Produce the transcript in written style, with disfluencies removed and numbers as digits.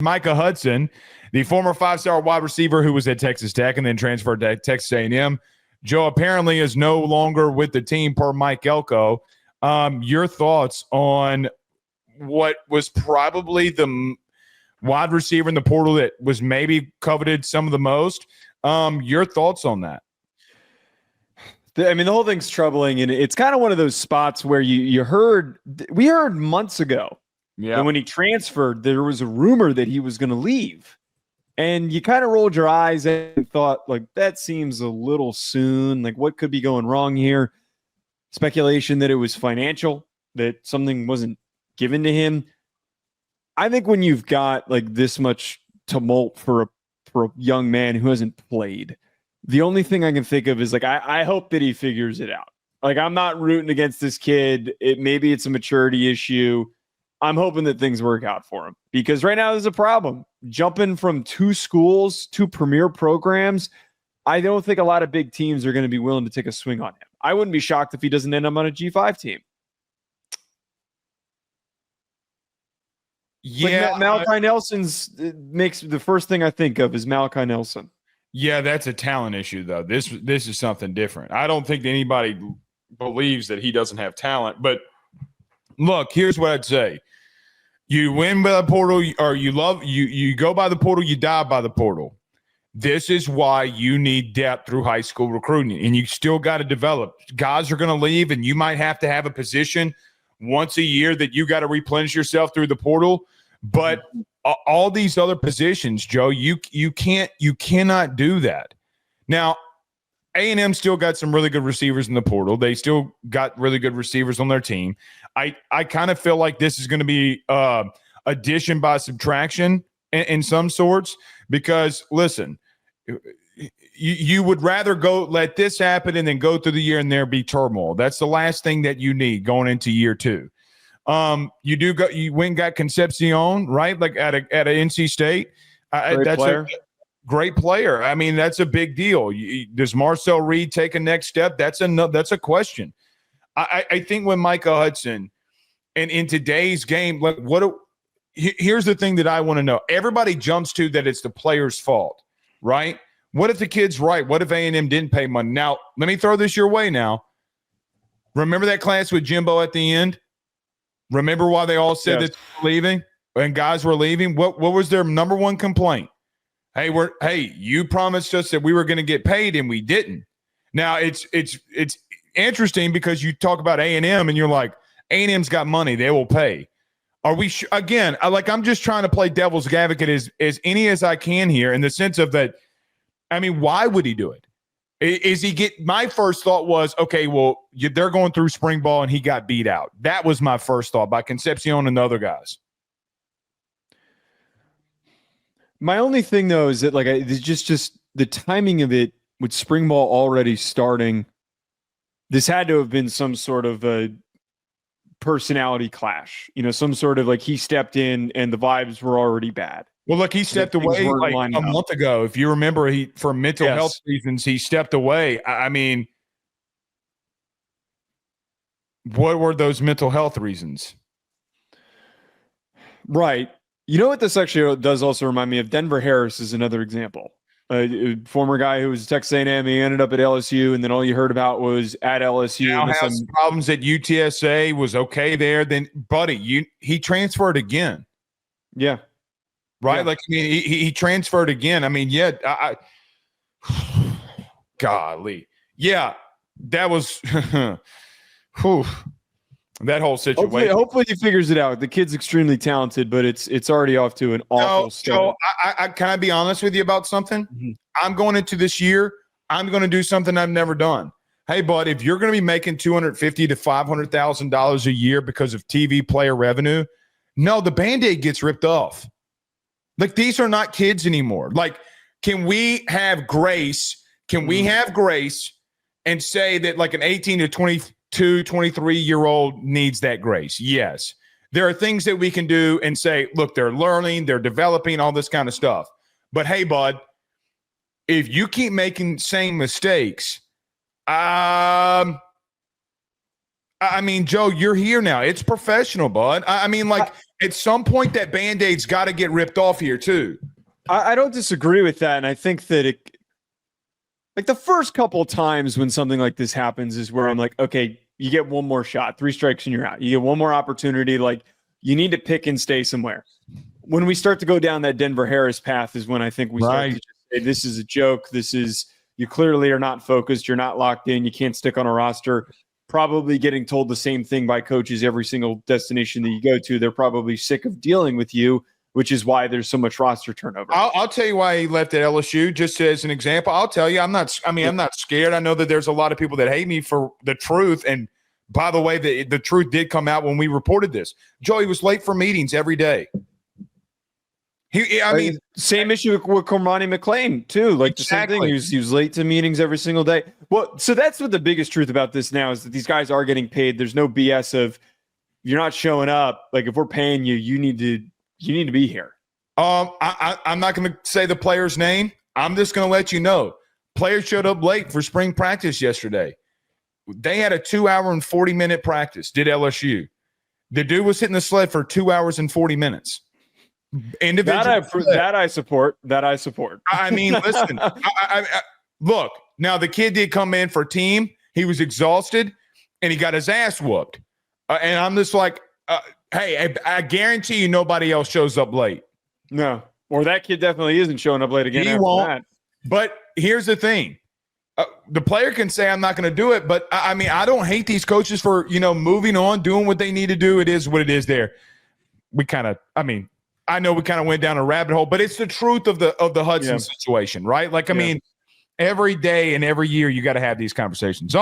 Micah Hudson, the former five-star wide receiver who was at Texas Tech and then transferred to Texas A&M. Joe apparently is no longer with the team per Mike Elko. Your thoughts on what was probably the wide receiver in the portal that was maybe coveted some of the most? Your thoughts on that? I mean, the whole thing's troubling, and it's kind of one of those spots where we heard months ago that when he transferred, there was a rumor that he was going to leave. And you kind of rolled your eyes and thought, like, that seems a little soon. Like, what could be going wrong here? Speculation that it was financial, that something wasn't given to him. I think when you've got like this much tumult for a young man who hasn't played, the only thing I can think of is like, I hope that he figures it out. Like, I'm not rooting against this kid. Maybe it's a maturity issue. I'm hoping that things work out for him, because right now there's a problem. Jumping from two schools, two premier programs, I don't think a lot of big teams are going to be willing to take a swing on him. I wouldn't be shocked if he doesn't end up on a G5 team. Yeah, like Malachi Nelson's makes the first thing I think of is Malachi Nelson. Yeah, that's a talent issue, though. This is something different. I don't think anybody believes that he doesn't have talent. But look, here's what I'd say. You win by the portal, or you go by the portal, you die by the portal. This is why you need depth through high school recruiting, and you still got to develop. Guys are going to leave, and you might have to have a position once a year that you got to replenish yourself through the portal. But all these other positions, Joe, you cannot do that. Now, A&M still got some really good receivers in the portal. They still got really good receivers on their team. I kind of feel like this is going to be addition by subtraction in some sorts, because, listen, you would rather let this happen and then go through the year and there be turmoil. That's the last thing that you need going into year two. You went and got Concepcion, right? Like at a NC State. That's player. A great player. I mean, that's a big deal. Does Marcel Reed take a next step? That's a question. I think when Micah Hudson, and in today's game, like here's the thing that I want to know. Everybody jumps to that it's the player's fault, right? What if the kid's right? What if A&M didn't pay money? Now, let me throw this your way now. Remember that class with Jimbo at the end? Remember why they all said that they were leaving and guys were leaving? What was their number one complaint? Hey, you promised us that we were going to get paid and we didn't. Now, it's interesting because you talk about A&M and you're like, A&M's got money. They will pay. Are we again, I'm just trying to play devil's advocate as any as I can here, in the sense of that. I mean, why would he do it? My first thought was, okay, well, they're going through spring ball and he got beat out. That was my first thought by Concepcion and the other guys. My only thing, though, is that it's just the timing of it with spring ball already starting. This had to have been some sort of a personality clash, some sort of like he stepped in and the vibes were already bad. Well, look, he stepped away like a month ago. If you remember, for mental health reasons, he stepped away. I mean, what were those mental health reasons? Right. You know what this actually does also remind me of? Denver Harris is another example. A former guy who was Texas A&M. He ended up at LSU, and then all you heard about was at LSU. Now has some problems at UTSA. Was okay there. Then, buddy, he transferred again. Yeah. Right? Yeah. Like, I mean, he transferred again. I mean, yeah, golly. Yeah, that was that whole situation. Hopefully he figures it out. The kid's extremely talented, but it's already off to an awful start. So can I be honest with you about something? Mm-hmm. I'm going into this year, I'm going to do something I've never done. Hey, bud, if you're going to be making $250,000 to $500,000 a year because of TV player revenue, no, the Band-Aid gets ripped off. Like, these are not kids anymore. Like, can we have grace? Can we have grace and say that like an 18 to 22, 23-year-old needs that grace? Yes. There are things that we can do and say, look, they're learning, they're developing, all this kind of stuff. But hey, bud, if you keep making same mistakes, I mean, Joe, you're here now. It's professional, bud. I mean, like, at some point that Band-Aid's got to get ripped off here too. I don't disagree with that. And I think that like the first couple of times when something like this happens is where I'm like, okay, you get one more shot, 3 strikes and you're out. You get one more opportunity. Like you need to pick and stay somewhere. When we start to go down that Denver Harris path is when I think we start to just say, this is a joke. You clearly are not focused. You're not locked in. You can't stick on a roster. Probably getting told the same thing by coaches every single destination that you go to. They're probably sick of dealing with you, which is why there's so much roster turnover. I'll tell you why he left at LSU, just as an example. I'll tell you, I'm not scared. I know that there's a lot of people that hate me for the truth. And by the way, the truth did come out when we reported this. Joey was late for meetings every day. Same issue with Cormani McClain too. Like the same thing. He was late to meetings every single day. Well, so that's what the biggest truth about this now is that these guys are getting paid. There's no BS of you're not showing up. Like if we're paying you, you need to be here. I'm not going to say the player's name. I'm just going to let you know. Players showed up late for spring practice yesterday. They had a 2-hour and 40-minute practice. Did LSU? The dude was hitting the sled for 2 hours and 40 minutes. That I support. I mean, listen. Look, now the kid did come in for team. He was exhausted, and he got his ass whooped. And I'm just like, hey, I guarantee you nobody else shows up late. No, or that kid definitely isn't showing up late again. He won't. That. But here's the thing. The player can say I'm not going to do it, but I mean, I don't hate these coaches for, moving on, doing what they need to do. It is what it is there. I know we kind of went down a rabbit hole, but it's the truth of the Hudson situation, right? Like, I mean, every day and every year you got to have these conversations.